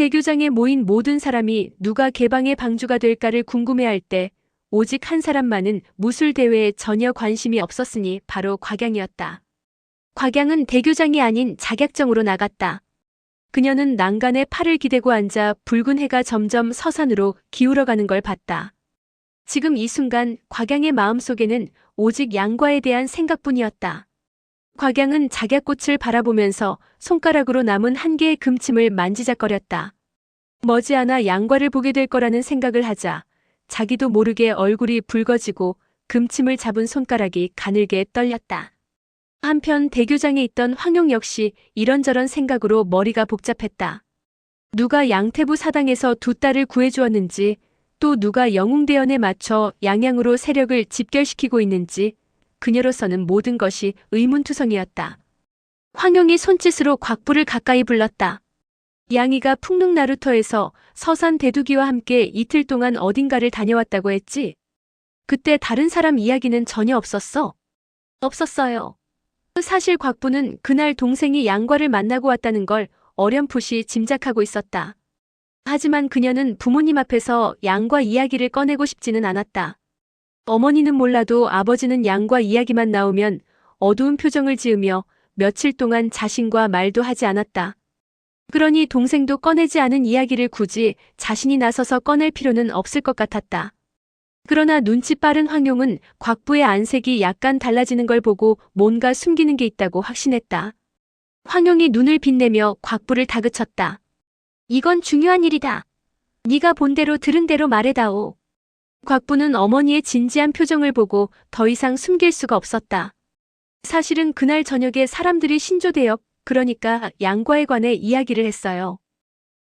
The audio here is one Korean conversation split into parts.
대교장에 모인 모든 사람이 누가 개방의 방주가 될까를 궁금해할 때 오직 한 사람만은 무술대회에 전혀 관심이 없었으니 바로 곽양이었다. 곽양은 대교장이 아닌 자격정으로 나갔다. 그녀는 난간에 팔을 기대고 앉아 붉은 해가 점점 서산으로 기울어가는 걸 봤다. 지금 이 순간 곽양의 마음속에는 오직 양과에 대한 생각뿐이었다. 곽양은 작약꽃을 바라보면서 손가락으로 남은 한 개의 금침을 만지작거렸다. 머지않아 양과를 보게 될 거라는 생각을 하자 자기도 모르게 얼굴이 붉어지고 금침을 잡은 손가락이 가늘게 떨렸다. 한편 대교장에 있던 황용 역시 이런저런 생각으로 머리가 복잡했다. 누가 양태부 사당에서 두 딸을 구해주었는지, 또 누가 영웅대연에 맞춰 양양으로 세력을 집결시키고 있는지 그녀로서는 모든 것이 의문투성이었다. 황용이 손짓으로 곽부를 가까이 불렀다. 양이가 풍릉 나루터에서 서산 대두기와 함께 이틀 동안 어딘가를 다녀왔다고 했지? 그때 다른 사람 이야기는 전혀 없었어? 없었어요. 사실 곽부는 그날 동생이 양과를 만나고 왔다는 걸 어렴풋이 짐작하고 있었다. 하지만 그녀는 부모님 앞에서 양과 이야기를 꺼내고 싶지는 않았다. 어머니는 몰라도 아버지는 양과 이야기만 나오면 어두운 표정을 지으며 며칠 동안 자신과 말도 하지 않았다. 그러니 동생도 꺼내지 않은 이야기를 굳이 자신이 나서서 꺼낼 필요는 없을 것 같았다. 그러나 눈치 빠른 황용은 곽부의 안색이 약간 달라지는 걸 보고 뭔가 숨기는 게 있다고 확신했다. 황용이 눈을 빛내며 곽부를 다그쳤다. 이건 중요한 일이다. 네가 본 대로 들은 대로 말해다오. 곽부는 어머니의 진지한 표정을 보고 더 이상 숨길 수가 없었다. 사실은 그날 저녁에 사람들이 신조대역, 그러니까 양과에 관해 이야기를 했어요.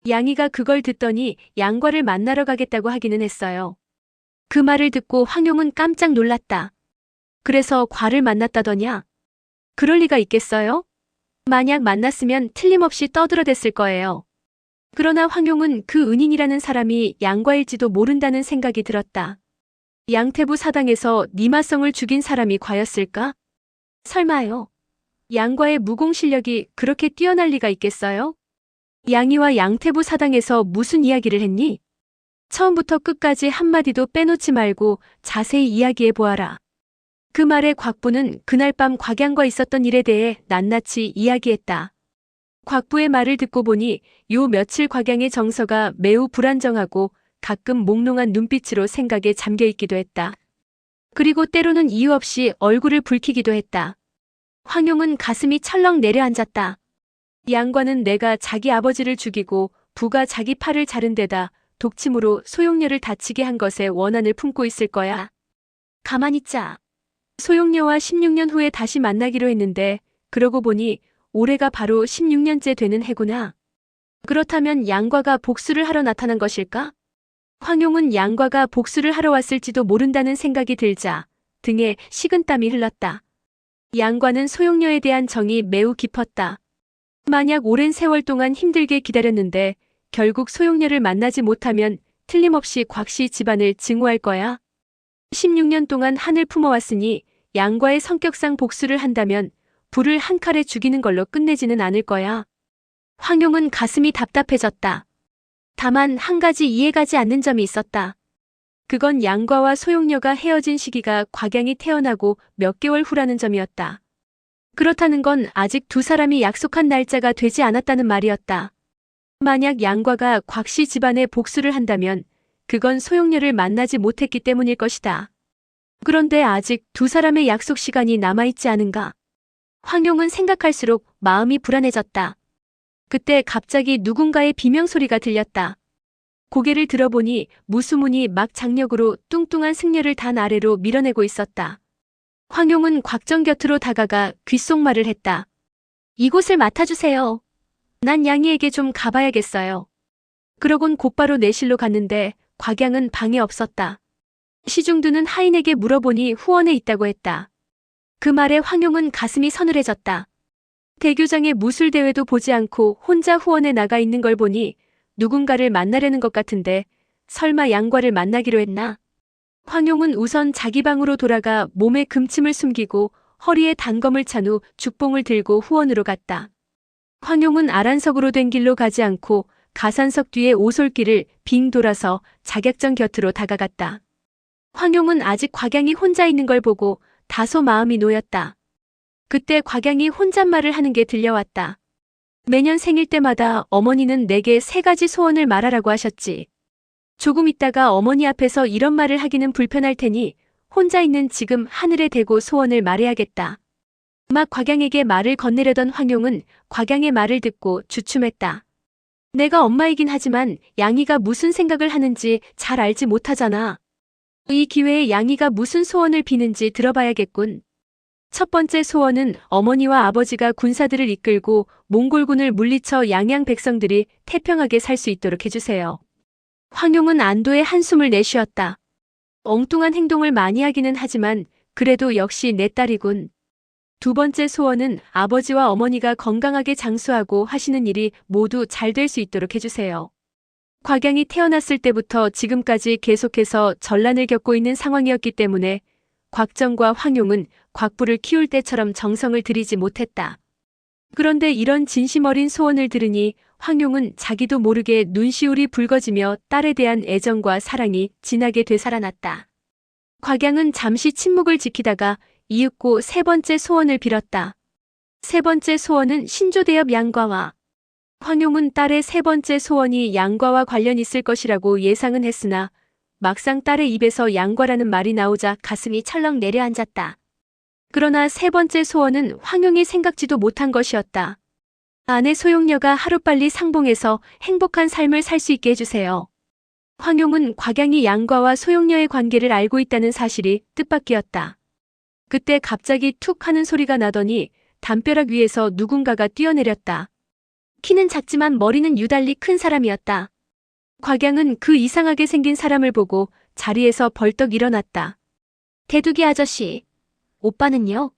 양이가 그걸 듣더니 양과를 만나러 가겠다고 하기는 했어요. 그 말을 듣고 황용은 깜짝 놀랐다. 그래서 과를 만났다더냐? 그럴 리가 있겠어요? 만약 만났으면 틀림없이 떠들어댔을 거예요. 그러나 황용은 그 은인이라는 사람이 양과일지도 모른다는 생각이 들었다. 양태부 사당에서 니마성을 죽인 사람이 과였을까? 설마요. 양과의 무공 실력이 그렇게 뛰어날 리가 있겠어요? 양이와 양태부 사당에서 무슨 이야기를 했니? 처음부터 끝까지 한마디도 빼놓지 말고 자세히 이야기해 보아라. 그 말에 곽부는 그날 밤 곽양과 있었던 일에 대해 낱낱이 이야기했다. 곽부의 말을 듣고 보니 요 며칠 곽양의 정서가 매우 불안정하고 가끔 몽롱한 눈빛으로 생각에 잠겨있기도 했다. 그리고 때로는 이유 없이 얼굴을 붉히기도 했다. 황용은 가슴이 철렁 내려앉았다. 양과는 내가 자기 아버지를 죽이고 부가 자기 팔을 자른 데다 독침으로 소용녀를 다치게 한 것에 원한을 품고 있을 거야. 가만히 있자. 소용녀와 16년 후에 다시 만나기로 했는데 그러고 보니 올해가 바로 16년째 되는 해구나. 그렇다면 양과가 복수를 하러 나타난 것일까? 황용은 양과가 복수를 하러 왔을지도 모른다는 생각이 들자 등에 식은땀이 흘렀다. 양과는 소용녀에 대한 정이 매우 깊었다. 만약 오랜 세월 동안 힘들게 기다렸는데 결국 소용녀를 만나지 못하면 틀림없이 곽씨 집안을 증오할 거야. 16년 동안 한을 품어왔으니 양과의 성격상 복수를 한다면 부를 한 칼에 죽이는 걸로 끝내지는 않을 거야. 황용은 가슴이 답답해졌다. 다만 한 가지 이해가지 않는 점이 있었다. 그건 양과와 소용녀가 헤어진 시기가 곽양이 태어나고 몇 개월 후라는 점이었다. 그렇다는 건 아직 두 사람이 약속한 날짜가 되지 않았다는 말이었다. 만약 양과가 곽씨 집안에 복수를 한다면 그건 소용녀를 만나지 못했기 때문일 것이다. 그런데 아직 두 사람의 약속 시간이 남아있지 않은가? 황용은 생각할수록 마음이 불안해졌다. 그때 갑자기 누군가의 비명소리가 들렸다. 고개를 들어보니 무수문이 막 장력으로 뚱뚱한 승려를 단 아래로 밀어내고 있었다. 황용은 곽정 곁으로 다가가 귓속말을 했다. 이곳을 맡아주세요. 난 양이에게 좀 가봐야겠어요. 그러곤 곧바로 내실로 갔는데 곽양은 방에 없었다. 시중두는 하인에게 물어보니 후원에 있다고 했다. 그 말에 황용은 가슴이 서늘해졌다. 대교장의 무술대회도 보지 않고 혼자 후원에 나가 있는 걸 보니 누군가를 만나려는 것 같은데 설마 양과를 만나기로 했나? 황용은 우선 자기 방으로 돌아가 몸에 금침을 숨기고 허리에 단검을 찬 후 죽봉을 들고 후원으로 갔다. 황용은 아란석으로 된 길로 가지 않고 가산석 뒤에 오솔길을 빙 돌아서 자격전 곁으로 다가갔다. 황용은 아직 곽양이 혼자 있는 걸 보고 다소 마음이 놓였다. 그때 곽양이 혼잣말을 하는 게 들려왔다. 매년 생일 때마다 어머니는 내게 3가지 소원을 말하라고 하셨지. 조금 있다가 어머니 앞에서 이런 말을 하기는 불편할 테니 혼자 있는 지금 하늘에 대고 소원을 말해야겠다. 막 곽양에게 말을 건네려던 황용은 곽양의 말을 듣고 주춤했다. 내가 엄마이긴 하지만 양이가 무슨 생각을 하는지 잘 알지 못하잖아. 이 기회에 양이가 무슨 소원을 비는지 들어봐야겠군. 첫 번째 소원은 어머니와 아버지가 군사들을 이끌고 몽골군을 물리쳐 양양 백성들이 태평하게 살 수 있도록 해주세요. 황용은 안도의 한숨을 내쉬었다. 엉뚱한 행동을 많이 하기는 하지만 그래도 역시 내 딸이군. 두 번째 소원은 아버지와 어머니가 건강하게 장수하고 하시는 일이 모두 잘 될 수 있도록 해주세요. 곽양이 태어났을 때부터 지금까지 계속해서 전란을 겪고 있는 상황이었기 때문에 곽정과 황용은 곽부를 키울 때처럼 정성을 들이지 못했다. 그런데 이런 진심 어린 소원을 들으니 황용은 자기도 모르게 눈시울이 붉어지며 딸에 대한 애정과 사랑이 진하게 되살아났다. 곽양은 잠시 침묵을 지키다가 이윽고 3번째 소원을 빌었다. 3번째 소원은 신조대업 양과와. 황용은 딸의 3번째 소원이 양과와 관련 있을 것이라고 예상은 했으나 막상 딸의 입에서 양과라는 말이 나오자 가슴이 철렁 내려앉았다. 그러나 3번째 소원은 황용이 생각지도 못한 것이었다. 아내 소용녀가 하루빨리 상봉해서 행복한 삶을 살 수 있게 해주세요. 황용은 곽양이 양과와 소용녀의 관계를 알고 있다는 사실이 뜻밖이었다. 그때 갑자기 툭 하는 소리가 나더니 담벼락 위에서 누군가가 뛰어내렸다. 키는 작지만 머리는 유달리 큰 사람이었다. 곽양은 그 이상하게 생긴 사람을 보고 자리에서 벌떡 일어났다. 대두기 아저씨, 오빠는요?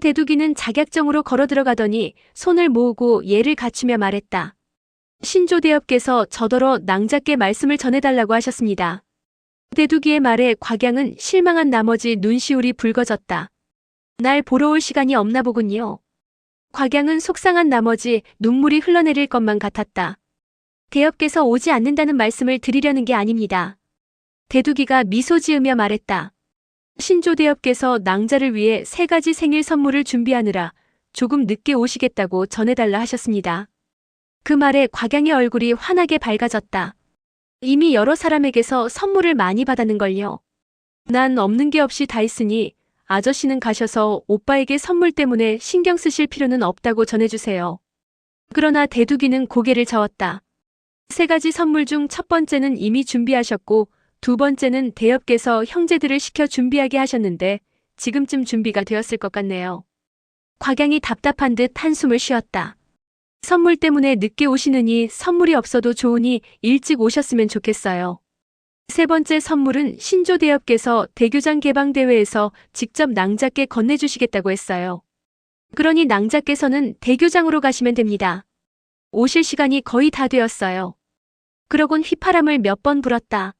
대두기는 작약정으로 걸어 들어가더니 손을 모으고 예를 갖추며 말했다. 신조대업께서 저더러 낭자께 말씀을 전해달라고 하셨습니다. 대두기의 말에 곽양은 실망한 나머지 눈시울이 붉어졌다. 날 보러 올 시간이 없나 보군요. 곽양은 속상한 나머지 눈물이 흘러내릴 것만 같았다. 대업께서 오지 않는다는 말씀을 드리려는 게 아닙니다. 대두기가 미소 지으며 말했다. 신조대업께서 낭자를 위해 3가지 생일 선물을 준비하느라 조금 늦게 오시겠다고 전해달라 하셨습니다. 그 말에 곽양의 얼굴이 환하게 밝아졌다. 이미 여러 사람에게서 선물을 많이 받았는걸요. 난 없는 게 없이 다 있으니 아저씨는 가셔서 오빠에게 선물 때문에 신경 쓰실 필요는 없다고 전해주세요. 그러나 대두기는 고개를 저었다. 3가지 선물 중 첫 번째는 이미 준비하셨고 2번째는 대업께서 형제들을 시켜 준비하게 하셨는데 지금쯤 준비가 되었을 것 같네요. 곽양이 답답한 듯 한숨을 쉬었다. 선물 때문에 늦게 오시느니 선물이 없어도 좋으니 일찍 오셨으면 좋겠어요. 3번째 선물은 신조대업께서 대교장 개방대회에서 직접 낭자께 건네주시겠다고 했어요. 그러니 낭자께서는 대교장으로 가시면 됩니다. 오실 시간이 거의 다 되었어요. 그러곤 휘파람을 몇 번 불었다.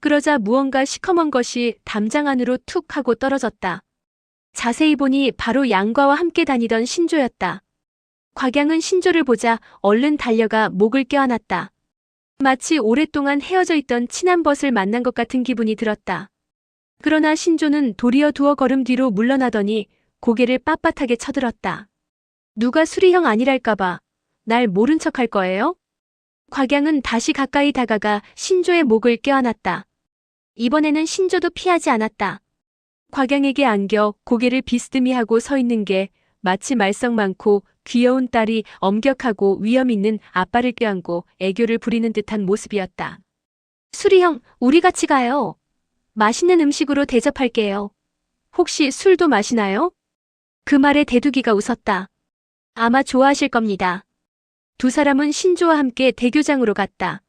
그러자 무언가 시커먼 것이 담장 안으로 툭 하고 떨어졌다. 자세히 보니 바로 양과와 함께 다니던 신조였다. 곽양은 신조를 보자 얼른 달려가 목을 껴안았다. 마치 오랫동안 헤어져 있던 친한 벗을 만난 것 같은 기분이 들었다. 그러나 신조는 도리어 두어 걸음 뒤로 물러나더니 고개를 빳빳하게 쳐들었다. 누가 수리형 아니랄까봐 날 모른 척할 거예요? 곽양은 다시 가까이 다가가 신조의 목을 껴안았다. 이번에는 신조도 피하지 않았다. 곽양에게 안겨 고개를 비스듬히 하고 서 있는 게 마치 말썽 많고 귀여운 딸이 엄격하고 위험 있는 아빠를 껴안고 애교를 부리는 듯한 모습이었다. 수리형, 우리 같이 가요. 맛있는 음식으로 대접할게요. 혹시 술도 마시나요? 그 말에 대두기가 웃었다. 아마 좋아하실 겁니다. 두 사람은 신조와 함께 대교장으로 갔다.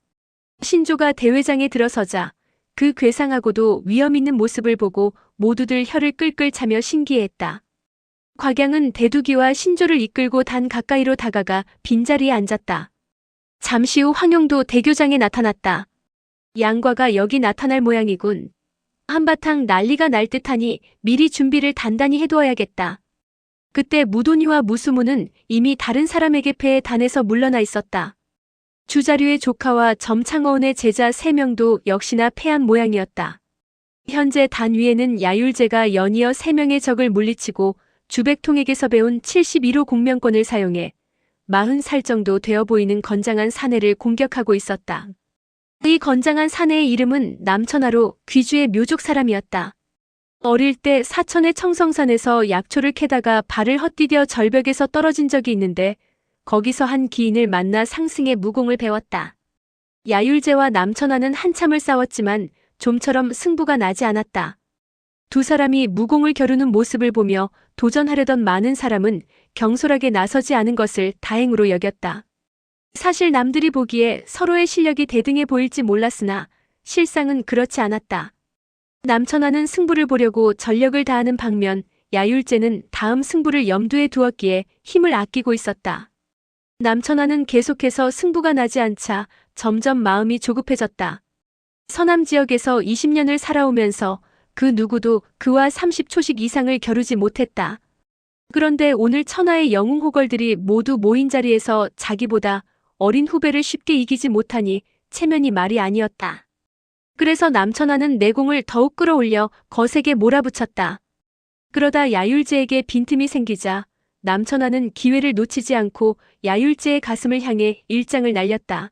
신조가 대회장에 들어서자 그 괴상하고도 위험 있는 모습을 보고 모두들 혀를 끌끌 차며 신기해했다. 곽양은 대두기와 신조를 이끌고 단 가까이로 다가가 빈자리에 앉았다. 잠시 후 황용도 대교장에 나타났다. 양과가 여기 나타날 모양이군. 한바탕 난리가 날 듯하니 미리 준비를 단단히 해두어야겠다. 그때 무돈이와 무수무는 이미 다른 사람에게 패해 단에서 물러나 있었다. 주자류의 조카와 점창어원의 제자 3명도 역시나 패한 모양이었다. 현재 단 위에는 야율제가 연이어 3명의 적을 물리치고 주백통에게서 배운 71호 공명권을 사용해 40살 정도 되어 보이는 건장한 사내를 공격하고 있었다. 이 건장한 사내의 이름은 남천하로 귀주의 묘족 사람이었다. 어릴 때 사천의 청성산에서 약초를 캐다가 발을 헛디뎌 절벽에서 떨어진 적이 있는데 거기서 한 기인을 만나 상승의 무공을 배웠다. 야율제와 남천하는 한참을 싸웠지만 좀처럼 승부가 나지 않았다. 두 사람이 무공을 겨루는 모습을 보며 도전하려던 많은 사람은 경솔하게 나서지 않은 것을 다행으로 여겼다. 사실 남들이 보기에 서로의 실력이 대등해 보일지 몰랐으나 실상은 그렇지 않았다. 남천하는 승부를 보려고 전력을 다하는 반면 야율제는 다음 승부를 염두에 두었기에 힘을 아끼고 있었다. 남천하는 계속해서 승부가 나지 않자 점점 마음이 조급해졌다. 서남 지역에서 20년을 살아오면서 그 누구도 그와 30초씩 이상을 겨루지 못했다. 그런데 오늘 천하의 영웅 호걸들이 모두 모인 자리에서 자기보다 어린 후배를 쉽게 이기지 못하니 체면이 말이 아니었다. 그래서 남천하는 내공을 더욱 끌어올려 거세게 몰아붙였다. 그러다 야율제에게 빈틈이 생기자 남천하는 기회를 놓치지 않고 야율제의 가슴을 향해 일장을 날렸다.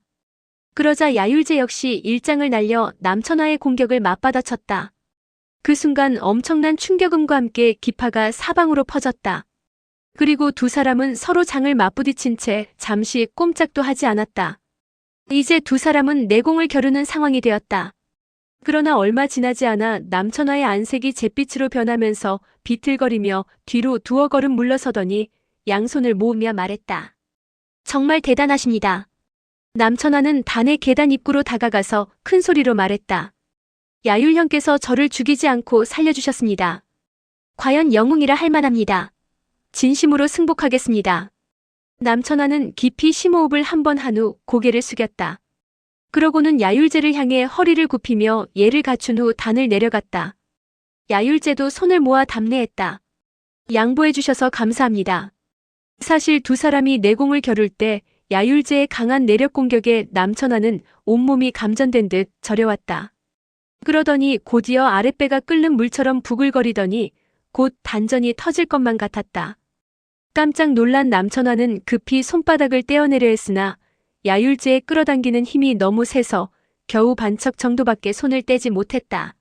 그러자 야율제 역시 일장을 날려 남천하의 공격을 맞받아쳤다. 그 순간 엄청난 충격음과 함께 기파가 사방으로 퍼졌다. 그리고 두 사람은 서로 장을 맞부딪힌 채 잠시 꼼짝도 하지 않았다. 이제 두 사람은 내공을 겨루는 상황이 되었다. 그러나 얼마 지나지 않아 남천하의 안색이 잿빛으로 변하면서 비틀거리며 뒤로 두어 걸음 물러서더니 양손을 모으며 말했다. 정말 대단하십니다. 남천하는 단의 계단 입구로 다가가서 큰 소리로 말했다. 야율형께서 저를 죽이지 않고 살려주셨습니다. 과연 영웅이라 할 만합니다. 진심으로 승복하겠습니다. 남천하는 깊이 심호흡을 한 번 한 후 고개를 숙였다. 그러고는 야율제를 향해 허리를 굽히며 예를 갖춘 후 단을 내려갔다. 야율제도 손을 모아 담내했다. 양보해 주셔서 감사합니다. 사실 두 사람이 내공을 겨룰 때 야율제의 강한 내력 공격에 남천하는 온몸이 감전된 듯 저려왔다. 그러더니 곧이어 아랫배가 끓는 물처럼 부글거리더니 곧 단전이 터질 것만 같았다. 깜짝 놀란 남천하는 급히 손바닥을 떼어내려 했으나 야율제에 끌어당기는 힘이 너무 세서 겨우 반척 정도밖에 손을 떼지 못했다.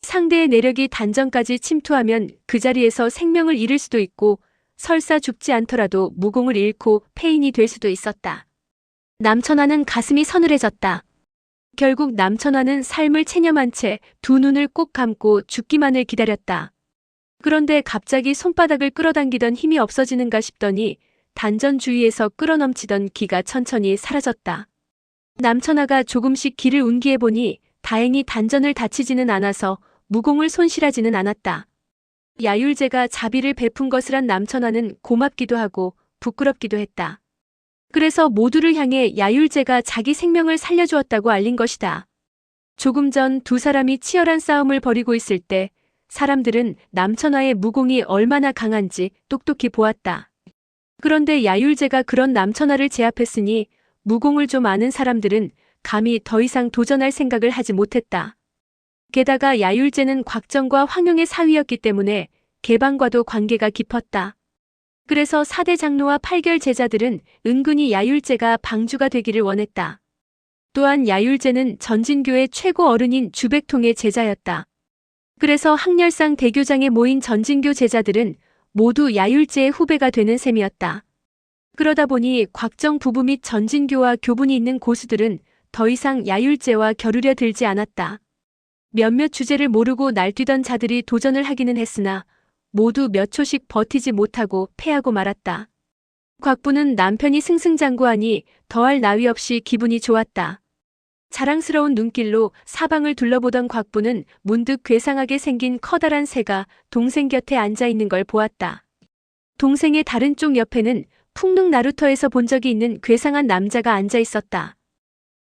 상대의 내력이 단전까지 침투하면 그 자리에서 생명을 잃을 수도 있고 설사 죽지 않더라도 무공을 잃고 패인이 될 수도 있었다. 남천하는 가슴이 서늘해졌다. 결국 남천하는 삶을 체념한 채 두 눈을 꼭 감고 죽기만을 기다렸다. 그런데 갑자기 손바닥을 끌어당기던 힘이 없어지는가 싶더니 단전 주위에서 끌어넘치던 기가 천천히 사라졌다. 남천하가 조금씩 기를 운기해 보니 다행히 단전을 다치지는 않아서 무공을 손실하지는 않았다. 야율제가 자비를 베푼 것을 한 남천하는 고맙기도 하고 부끄럽기도 했다. 그래서 모두를 향해 야율제가 자기 생명을 살려주었다고 알린 것이다. 조금 전 두 사람이 치열한 싸움을 벌이고 있을 때 사람들은 남천하의 무공이 얼마나 강한지 똑똑히 보았다. 그런데 야율제가 그런 남천하를 제압했으니 무공을 좀 아는 사람들은 감히 더 이상 도전할 생각을 하지 못했다. 게다가 야율제는 곽정과 황룡의 사위였기 때문에 개방과도 관계가 깊었다. 그래서 4대 장로와 8결 제자들은 은근히 야율제가 방주가 되기를 원했다. 또한 야율제는 전진교의 최고 어른인 주백통의 제자였다. 그래서 학렬상 대교장에 모인 전진교 제자들은 모두 야율제의 후배가 되는 셈이었다. 그러다 보니 곽정 부부 및 전진교와 교분이 있는 고수들은 더 이상 야율제와 겨루려 들지 않았다. 몇몇 주제를 모르고 날뛰던 자들이 도전을 하기는 했으나 모두 몇 초씩 버티지 못하고 패하고 말았다. 곽부는 남편이 승승장구하니 더할 나위 없이 기분이 좋았다. 자랑스러운 눈길로 사방을 둘러보던 곽부는 문득 괴상하게 생긴 커다란 새가 동생 곁에 앉아있는 걸 보았다. 동생의 다른 쪽 옆에는 풍릉 나루터에서 본 적이 있는 괴상한 남자가 앉아있었다.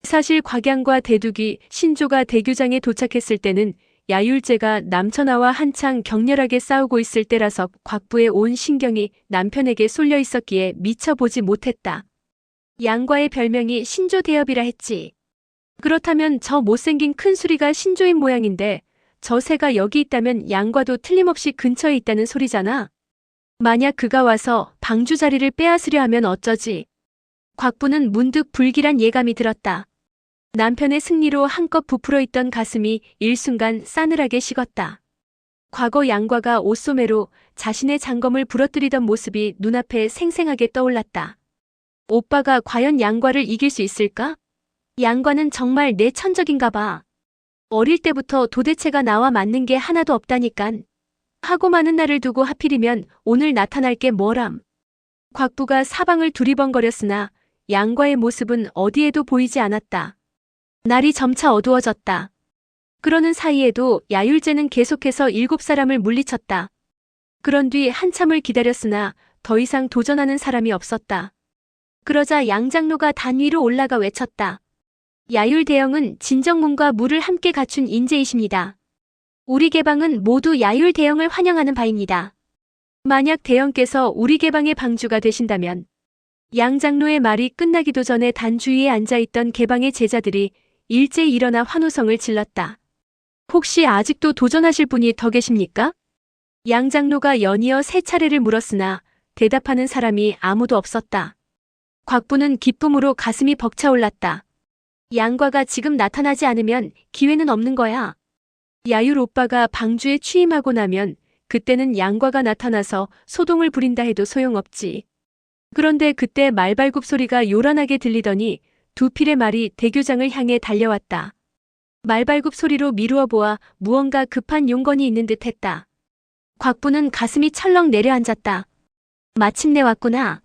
사실 곽양과 대두기, 신조가 대교장에 도착했을 때는 야율제가 남천하와 한창 격렬하게 싸우고 있을 때라서 곽부의 온 신경이 남편에게 쏠려 있었기에 미처 보지 못했다. 양과의 별명이 신조대엽이라 했지. 그렇다면 저 못생긴 큰 수리가 신조인 모양인데 저 새가 여기 있다면 양과도 틀림없이 근처에 있다는 소리잖아. 만약 그가 와서 방주 자리를 빼앗으려 하면 어쩌지? 곽부는 문득 불길한 예감이 들었다. 남편의 승리로 한껏 부풀어 있던 가슴이 일순간 싸늘하게 식었다. 과거 양과가 옷소매로 자신의 장검을 부러뜨리던 모습이 눈앞에 생생하게 떠올랐다. 오빠가 과연 양과를 이길 수 있을까? 양과는 정말 내 천적인가 봐. 어릴 때부터 도대체가 나와 맞는 게 하나도 없다니깐. 하고 많은 날을 두고 하필이면 오늘 나타날 게 뭐람. 곽부가 사방을 두리번거렸으나 양과의 모습은 어디에도 보이지 않았다. 날이 점차 어두워졌다. 그러는 사이에도 야율제는 계속해서 7사람을 물리쳤다. 그런 뒤 한참을 기다렸으나 더 이상 도전하는 사람이 없었다. 그러자 양장로가 단 위로 올라가 외쳤다. 야율대영은 진정문과 무를 함께 갖춘 인재이십니다. 우리 개방은 모두 야율대영을 환영하는 바입니다. 만약 대영께서 우리 개방의 방주가 되신다면 양장로의 말이 끝나기도 전에 단주위에 앉아있던 개방의 제자들이 일제히 일어나 환호성을 질렀다. 혹시 아직도 도전하실 분이 더 계십니까? 양장로가 연이어 3차례를 물었으나 대답하는 사람이 아무도 없었다. 곽부는 기쁨으로 가슴이 벅차올랐다. 양과가 지금 나타나지 않으면 기회는 없는 거야. 야율 오빠가 방주에 취임하고 나면 그때는 양과가 나타나서 소동을 부린다 해도 소용없지. 그런데 그때 말발굽 소리가 요란하게 들리더니 두 필의 말이 대교장을 향해 달려왔다. 말발굽 소리로 미루어 보아 무언가 급한 용건이 있는 듯 했다. 곽부는 가슴이 철렁 내려앉았다. 마침내 왔구나.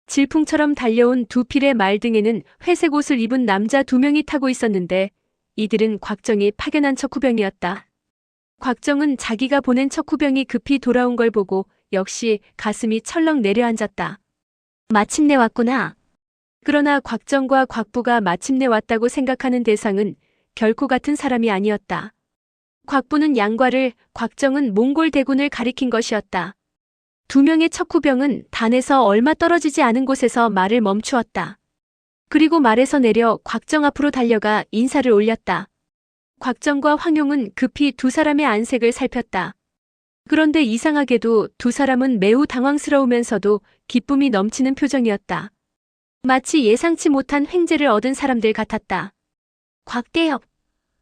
질풍처럼 달려온 두 필의 말 등에는 회색 옷을 입은 남자 2명이 타고 있었는데 이들은 곽정이 파견한 척후병이었다. 곽정은 자기가 보낸 척후병이 급히 돌아온 걸 보고 역시 가슴이 철렁 내려앉았다. 마침내 왔구나. 그러나 곽정과 곽부가 마침내 왔다고 생각하는 대상은 결코 같은 사람이 아니었다. 곽부는 양과를, 곽정은 몽골 대군을 가리킨 것이었다. 2명의 척후병은 단에서 얼마 떨어지지 않은 곳에서 말을 멈추었다. 그리고 말에서 내려 곽정 앞으로 달려가 인사를 올렸다. 곽정과 황용은 급히 두 사람의 안색을 살폈다. 그런데 이상하게도 두 사람은 매우 당황스러우면서도 기쁨이 넘치는 표정이었다. 마치 예상치 못한 횡재를 얻은 사람들 같았다. 곽대엽,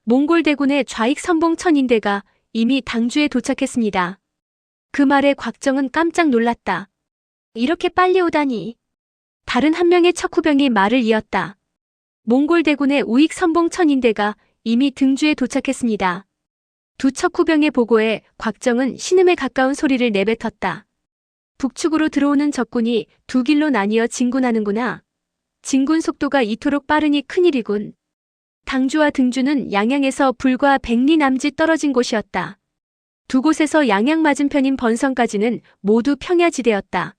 몽골 대군의 좌익 선봉 천인대가 이미 당주에 도착했습니다. 그 말에 곽정은 깜짝 놀랐다. 이렇게 빨리 오다니. 다른 한 명의 척후병이 말을 이었다. 몽골 대군의 우익 선봉 천인대가 이미 등주에 도착했습니다. 두 척후병의 보고에 곽정은 신음에 가까운 소리를 내뱉었다. 북측으로 들어오는 적군이 두 길로 나뉘어 진군하는구나. 진군 속도가 이토록 빠르니 큰일이군. 당주와 등주는 양양에서 불과 100리 남짓 떨어진 곳이었다. 두 곳에서 양양 맞은편인 번성까지는 모두 평야지대였다.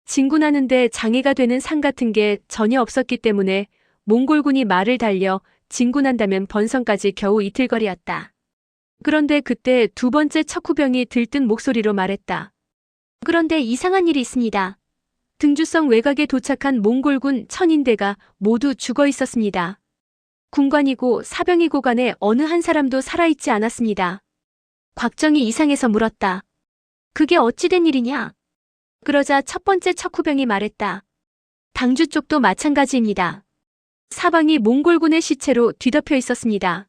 진군하는데 장애가 되는 산 같은 게 전혀 없었기 때문에 몽골군이 말을 달려 진군한다면 번성까지 겨우 이틀거리였다. 그런데 그때 두 번째 척후병이 들뜬 목소리로 말했다. 그런데 이상한 일이 있습니다. 등주성 외곽에 도착한 몽골군 천인대가 모두 죽어 있었습니다. 군관이고 사병이고 간에 어느 한 사람도 살아있지 않았습니다. 곽정이 이상해서 물었다. 그게 어찌 된 일이냐? 그러자 첫 번째 척후병이 말했다. 당주 쪽도 마찬가지입니다. 사방이 몽골군의 시체로 뒤덮여 있었습니다.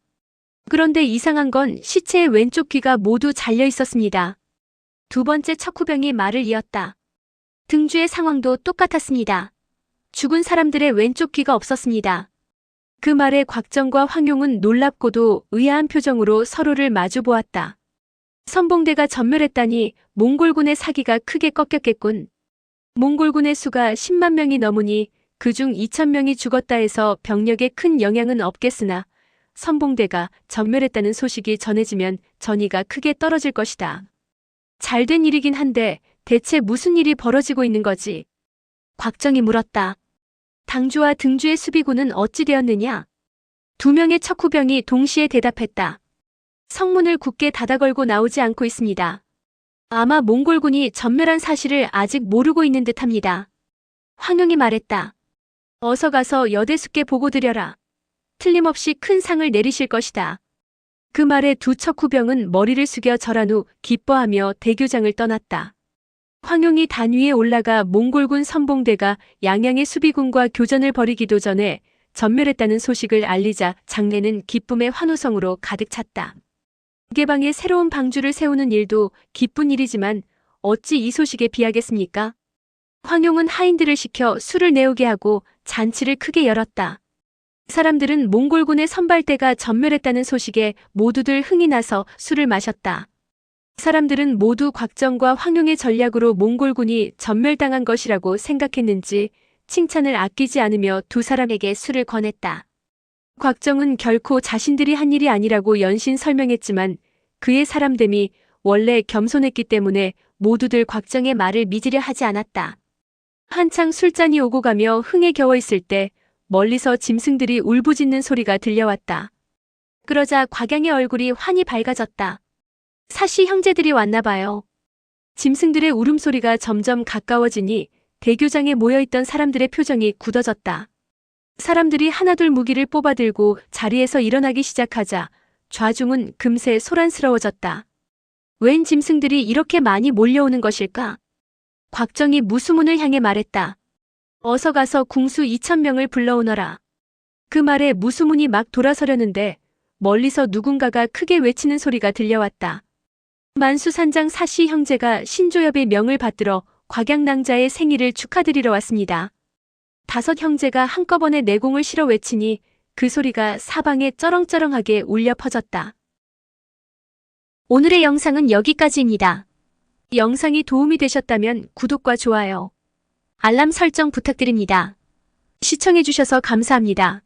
그런데 이상한 건 시체의 왼쪽 귀가 모두 잘려 있었습니다. 두 번째 척후병이 말을 이었다. 등주의 상황도 똑같았습니다. 죽은 사람들의 왼쪽 귀가 없었습니다. 그 말에 곽정과 황용은 놀랍고도 의아한 표정으로 서로를 마주보았다. 선봉대가 전멸했다니 몽골군의 사기가 크게 꺾였겠군. 몽골군의 수가 10만 명이 넘으니 그중 2,000명이 죽었다 해서 병력에 큰 영향은 없겠으나 선봉대가 전멸했다는 소식이 전해지면 전의가 크게 떨어질 것이다. 잘된 일이긴 한데 대체 무슨 일이 벌어지고 있는 거지? 곽정이 물었다. 당주와 등주의 수비군은 어찌 되었느냐? 2명의 척후병이 동시에 대답했다. 성문을 굳게 닫아걸고 나오지 않고 있습니다. 아마 몽골군이 전멸한 사실을 아직 모르고 있는 듯합니다. 황용이 말했다. 어서 가서 여대수께 보고 드려라. 틀림없이 큰 상을 내리실 것이다. 그 말에 두 척후병은 머리를 숙여 절한 후 기뻐하며 대교장을 떠났다. 황용이 단 위에 올라가 몽골군 선봉대가 양양의 수비군과 교전을 벌이기도 전에 전멸했다는 소식을 알리자 장내는 기쁨의 환호성으로 가득 찼다. 개방에 새로운 방주를 세우는 일도 기쁜 일이지만 어찌 이 소식에 비하겠습니까? 황용은 하인들을 시켜 술을 내오게 하고 잔치를 크게 열었다. 사람들은 몽골군의 선발대가 전멸했다는 소식에 모두들 흥이 나서 술을 마셨다. 사람들은 모두 곽정과 황용의 전략으로 몽골군이 전멸당한 것이라고 생각했는지 칭찬을 아끼지 않으며 두 사람에게 술을 권했다. 곽정은 결코 자신들이 한 일이 아니라고 연신 설명했지만 그의 사람됨이 원래 겸손했기 때문에 모두들 곽정의 말을 믿으려 하지 않았다. 한창 술잔이 오고 가며 흥에 겨워 있을 때 멀리서 짐승들이 울부짖는 소리가 들려왔다. 그러자 곽양의 얼굴이 환히 밝아졌다. 사시 형제들이 왔나 봐요. 짐승들의 울음소리가 점점 가까워지니 대교장에 모여있던 사람들의 표정이 굳어졌다. 사람들이 하나둘 무기를 뽑아들고 자리에서 일어나기 시작하자 좌중은 금세 소란스러워졌다. 웬 짐승들이 이렇게 많이 몰려오는 것일까? 곽정이 무수문을 향해 말했다. 어서 가서 궁수 2,000명을 불러오너라. 그 말에 무수문이 막 돌아서려는데 멀리서 누군가가 크게 외치는 소리가 들려왔다. 만수산장 사시 형제가 신조엽의 명을 받들어 곽양낭자의 생일을 축하드리러 왔습니다. 5 형제가 한꺼번에 내공을 실어 외치니 그 소리가 사방에 쩌렁쩌렁하게 울려 퍼졌다. 오늘의 영상은 여기까지입니다. 영상이 도움이 되셨다면 구독과 좋아요, 알람 설정 부탁드립니다. 시청해주셔서 감사합니다.